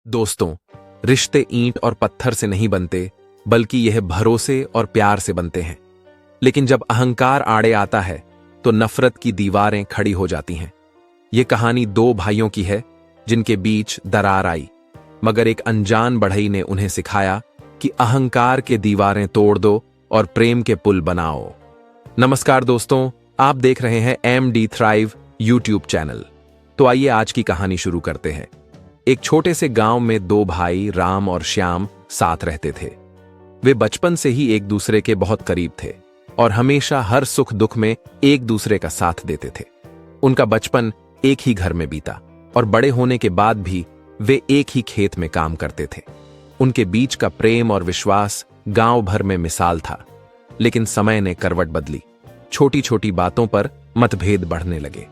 दोस्तों, रिश्ते ईंट और पत्थर से नहीं बनते, बल्कि यह भरोसे और प्यार से बनते हैं। लेकिन जब अहंकार आड़े आता है तो नफरत की दीवारें खड़ी हो जाती हैं। यह कहानी दो भाइयों की है जिनके बीच दरार आई, मगर एक अनजान बढ़ई ने उन्हें सिखाया कि अहंकार के दीवारें तोड़ दो और प्रेम के पुल बनाओ। नमस्कार दोस्तों, आप देख रहे हैं MD थ्राइव यूट्यूब चैनल। तो आइए आज की कहानी शुरू करते हैं। एक छोटे से गांव में दो भाई राम और श्याम साथ रहते थे। वे बचपन से ही एक दूसरे के बहुत करीब थे और हमेशा हर सुख दुख में एक दूसरे का साथ देते थे। उनका बचपन एक ही घर में बीता और बड़े होने के बाद भी वे एक ही खेत में काम करते थे। उनके बीच का प्रेम और विश्वास गांव भर में मिसाल था। लेकिन समय ने करवट बदली। छोटी छोटी बातों पर मतभेद बढ़ने लगे।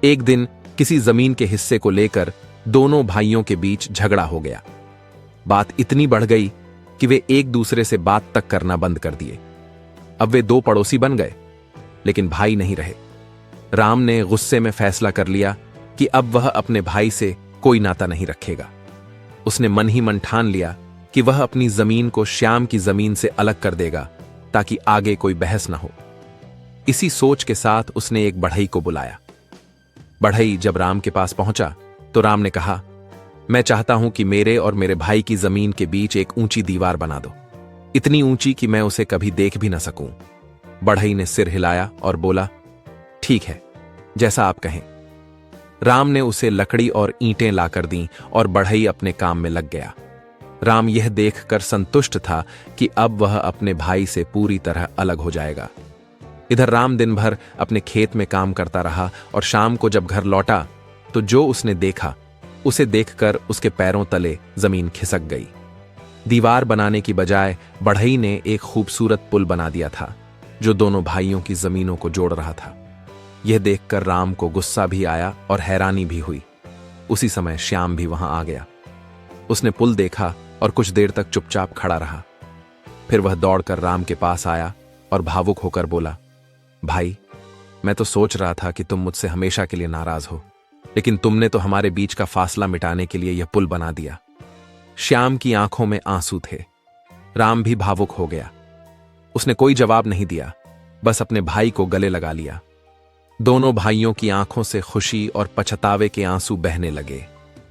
एक दिन किसी जमीन के हिस्से को लेकर दोनों भाइयों के बीच झगड़ा हो गया। बात इतनी बढ़ गई कि वे एक दूसरे से बात तक करना बंद कर दिए। अब वे दो पड़ोसी बन गए, लेकिन भाई नहीं रहे। राम ने गुस्से में फैसला कर लिया कि अब वह अपने भाई से कोई नाता नहीं रखेगा। उसने मन ही मन ठान लिया कि वह अपनी जमीन को श्याम की जमीन से अलग कर देगा, ताकि आगे कोई बहस न हो। इसी सोच के साथ उसने एक बढ़ई को बुलाया। बढ़ई जब राम के पास पहुंचा तो राम ने कहा, मैं चाहता हूं कि मेरे और मेरे भाई की जमीन के बीच एक ऊंची दीवार बना दो, इतनी ऊंची कि मैं उसे कभी देख भी न सकूं। बढ़ई ने सिर हिलाया और बोला, ठीक है, जैसा आप कहें। राम ने उसे लकड़ी और ईंटें लाकर दीं और बढ़ई अपने काम में लग गया। राम यह देखकर संतुष्ट था कि अब वह अपने भाई से पूरी तरह अलग हो जाएगा। इधर राम दिन भर अपने खेत में काम करता रहा और शाम को जब घर लौटा तो जो उसने देखा उसे देखकर उसके पैरों तले जमीन खिसक गई। दीवार बनाने की बजाय बढ़ई ने एक खूबसूरत पुल बना दिया था जो दोनों भाइयों की जमीनों को जोड़ रहा था। यह देखकर राम को गुस्सा भी आया और हैरानी भी हुई। उसी समय श्याम भी वहां आ गया। उसने पुल देखा और कुछ देर तक चुपचाप खड़ा रहा। फिर वह दौड़कर राम के पास आया और भावुक होकर बोला, भाई, मैं तो सोच रहा था कि तुम मुझसे हमेशा के लिए नाराज हो, लेकिन तुमने तो हमारे बीच का फासला मिटाने के लिए यह पुल बना दिया। श्याम की आंखों में आंसू थे। राम भी भावुक हो गया। उसने कोई जवाब नहीं दिया, बस अपने भाई को गले लगा लिया। दोनों भाइयों की आंखों से खुशी और पछतावे के आंसू बहने लगे।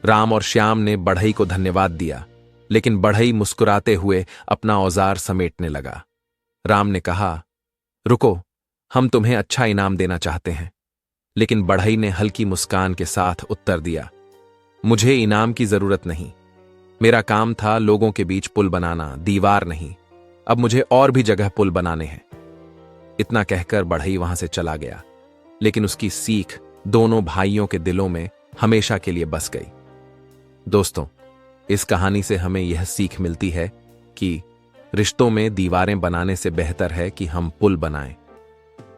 राम और श्याम ने बढ़ई को धन्यवाद दिया, लेकिन बढ़ई मुस्कुराते हुए अपना औजार समेटने लगा। राम ने कहा, रुको, हम तुम्हें अच्छा इनाम देना चाहते हैं। लेकिन बढ़ई ने हल्की मुस्कान के साथ उत्तर दिया, मुझे इनाम की जरूरत नहीं। मेरा काम था लोगों के बीच पुल बनाना, दीवार नहीं। अब मुझे और भी जगह पुल बनाने हैं। इतना कहकर बढ़ई वहां से चला गया, लेकिन उसकी सीख दोनों भाइयों के दिलों में हमेशा के लिए बस गई। दोस्तों, इस कहानी से हमें यह सीख मिलती है कि रिश्तों में दीवारें बनाने से बेहतर है कि हम पुल बनाएं।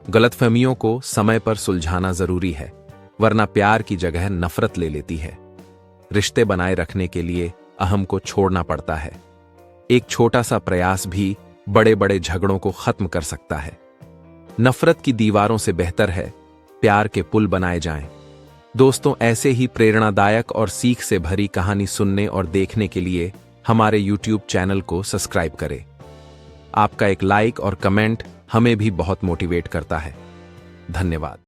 गलतफहमियों को समय पर सुलझाना जरूरी है, वरना प्यार की जगह नफरत ले लेती है। रिश्ते बनाए रखने के लिए अहम को छोड़ना पड़ता है। एक छोटा सा प्रयास भी बड़े बड़े झगड़ों को खत्म कर सकता है। नफरत की दीवारों से बेहतर है प्यार के पुल बनाए जाएं। दोस्तों, ऐसे ही प्रेरणादायक और सीख से भरी कहानी सुनने और देखने के लिए हमारे YouTube चैनल को सब्सक्राइब करें। आपका एक लाइक और कमेंट हमें भी बहुत मोटिवेट करता है। धन्यवाद।